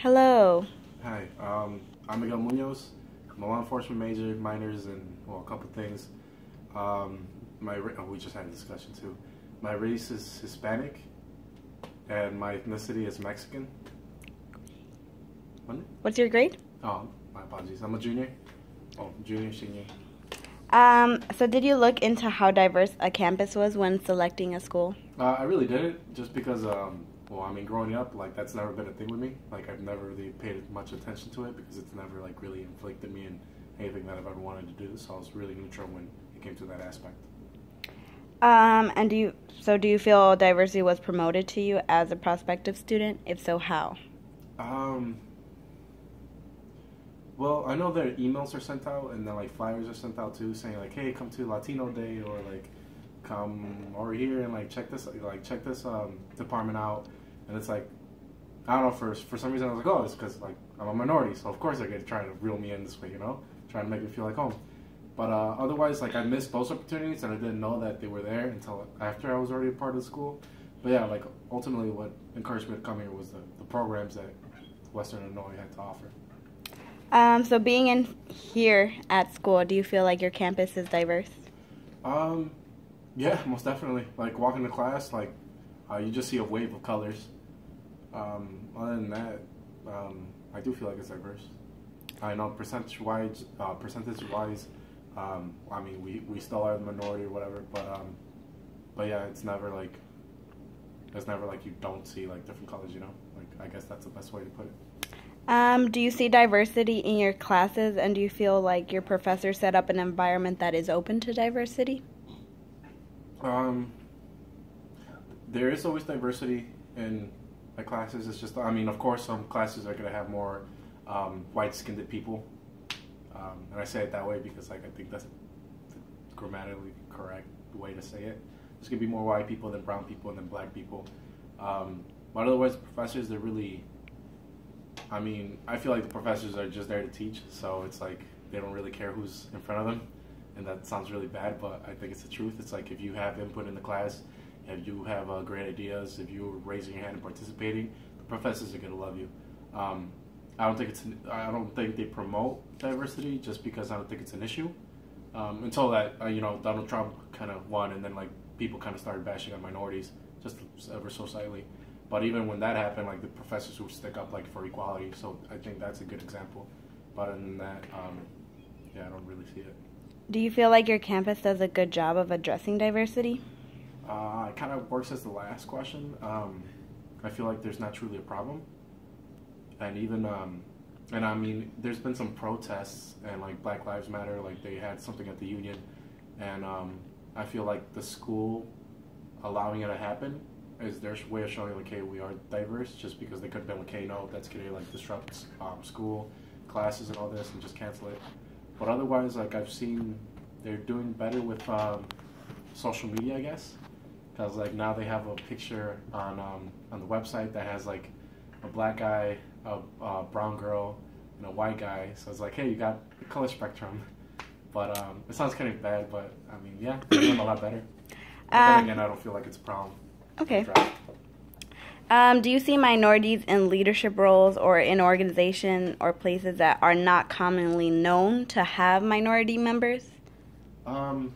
Hello. Hi, I'm Miguel Munoz. I'm a law enforcement major, minors, and well, a couple things. We just had a discussion too. My race is Hispanic, and my ethnicity is Mexican. What? What's your grade? Oh, my apologies. I'm a junior. Oh, junior, senior. So did you look into how diverse a campus was when selecting a school? I really didn't, just because, growing up, like, that's never been a thing with me. Like, I've never really paid much attention to it because it's never, like, really inflicted me in anything that I've ever wanted to do. So I was really neutral when it came to that aspect. And do you feel diversity was promoted to you as a prospective student? If so, how? Well, I know that emails are sent out and then like flyers are sent out too, saying like, "Hey, come to Latino Day," or like, "Come over here and like check this department out." And it's like, I don't know, for some reason I was like, "Oh, it's because like I'm a minority, so of course they're gonna try to reel me in this way, trying to make me feel like home." But otherwise, like I missed those opportunities and I didn't know that they were there until after I was already a part of the school. But yeah, like ultimately, what encouraged me to come here was the programs that Western Illinois had to offer. So being in here at school, do you feel like your campus is diverse? Yeah, most definitely. Like walking to class, like you just see a wave of colors. Other than that, I do feel like it's diverse. I know percentage-wise, we still are the minority or whatever, but yeah, it's never like you don't see like different colors, Like I guess that's the best way to put it. Do you see diversity in your classes, and do you feel like your professor set up an environment that is open to diversity? There is always diversity in my classes. It's just, of course, some classes are going to have more white-skinned people, and I say it that way because, like, I think that's the grammatically correct way to say it. There's going to be more white people than brown people and then black people. But otherwise, professors, they're really, I feel like the professors are just there to teach, so it's like they don't really care who's in front of them, and that sounds really bad, but I think it's the truth. It's like if you have input in the class, if you have great ideas, if you're raising your hand and participating, the professors are going to love you. I don't think they promote diversity just because I don't think it's an issue. Until that, Donald Trump kind of won, and then like people kind of started bashing on minorities just ever so slightly. But even when that happened, like the professors would stick up like for equality. So I think that's a good example. But other than that, yeah, I don't really see it. Do you feel like your campus does a good job of addressing diversity? It kind of works as the last question. I feel like there's not truly a problem. And even, there's been some protests and like Black Lives Matter, like they had something at the union. And I feel like the school allowing it to happen is their way of showing like, hey, we are diverse, just because they could have been like, hey, no, that's gonna like disrupt school classes and all this and just cancel it. But otherwise, like I've seen they're doing better with social media, I guess, because like now they have a picture on the website that has like a black guy, a brown girl, and a white guy. So it's like, hey, you got the color spectrum. But it sounds kind of bad, but yeah, they're doing a lot better. But then again, I don't feel like it's a problem. Okay. Do you see minorities in leadership roles or in organizations or places that are not commonly known to have minority members? Well,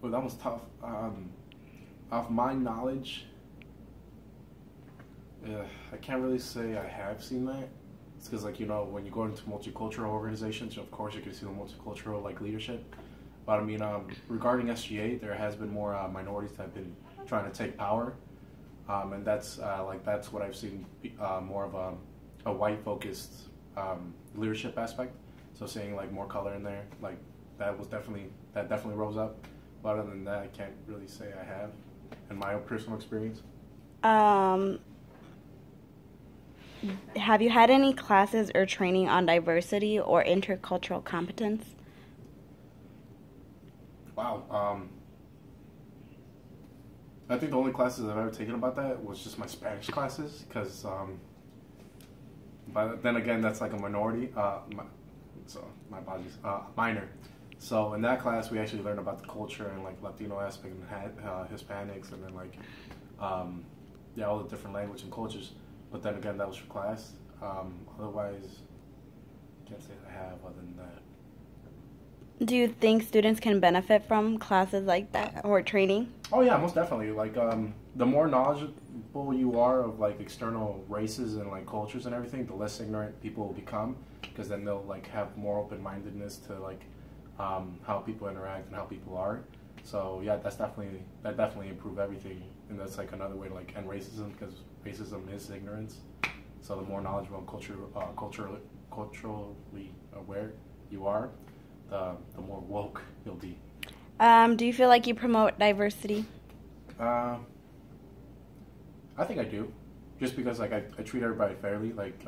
that was tough. Of my knowledge, I can't really say I have seen that. It's because, like, when you go into multicultural organizations, of course you can see the multicultural, like, leadership. But, regarding SGA, there has been more minorities that have been trying to take power. And that's what I've seen, more of a white-focused leadership aspect. So seeing, like, more color in there, like, that definitely rose up. But other than that, I can't really say I have in my own personal experience. Have you had any classes or training on diversity or intercultural competence? Wow. I think the only classes I've ever taken about that was just my Spanish classes, because, but then again, that's like a minority, my apologies, minor. So in that class, we actually learned about the culture and like Latino aspect and Hispanics, and then like yeah, all the different language and cultures. But then again, that was for class. Otherwise, can't say that I have other than that. Do you think students can benefit from classes like that or training? Oh yeah, most definitely. Like the more knowledgeable you are of like external races and like cultures and everything, the less ignorant people will become, because then they'll like have more open mindedness to like how people interact and how people are. So yeah, that definitely improve everything, and that's like another way to like end racism, because racism is ignorance. So the more knowledgeable and culturally aware you are, the more woke you'll be. Do you feel like you promote diversity? I think I do, just because like I treat everybody fairly. Like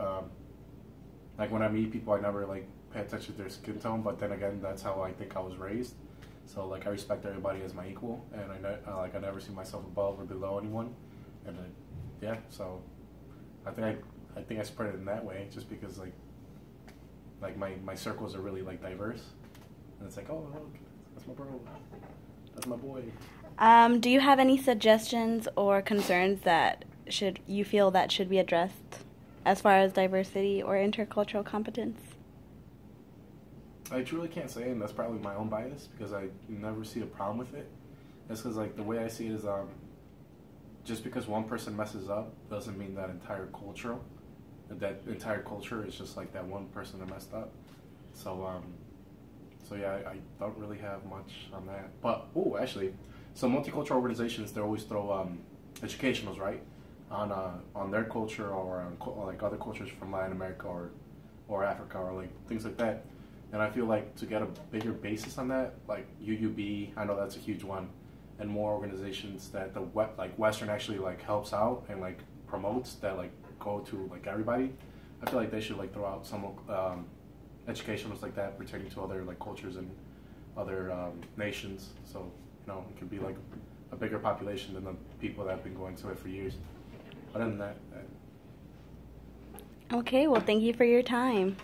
when I meet people, I never like pay attention to their skin tone. But then again, that's how I think I was raised. So like I respect everybody as my equal, and I never see myself above or below anyone. And yeah, so I think I spread it in that way, just because like my circles are really like diverse, and it's like, oh look, that's my bro, that's my boy. Do you have any suggestions or concerns that you feel that should be addressed as far as diversity or intercultural competence? I truly can't say, and that's probably my own bias, because I never see a problem with it. It's because like the way I see it is just because one person messes up doesn't mean that entire culture is just like that one person that messed up. So yeah, I don't really have much on that. But actually, so multicultural organizations, they always throw educationals, right, on their culture, or on like other cultures from Latin America or Africa, or like things like that. And I feel like to get a bigger basis on that, like UUB, I know that's a huge one, and more organizations that like Western actually like helps out and like promotes, that like go to like everybody. I feel like they should like throw out some educationals like that pertaining to other like cultures and other nations. So it could be like a bigger population than the people that have been going to it for years. Other than that. Okay, well, thank you for your time.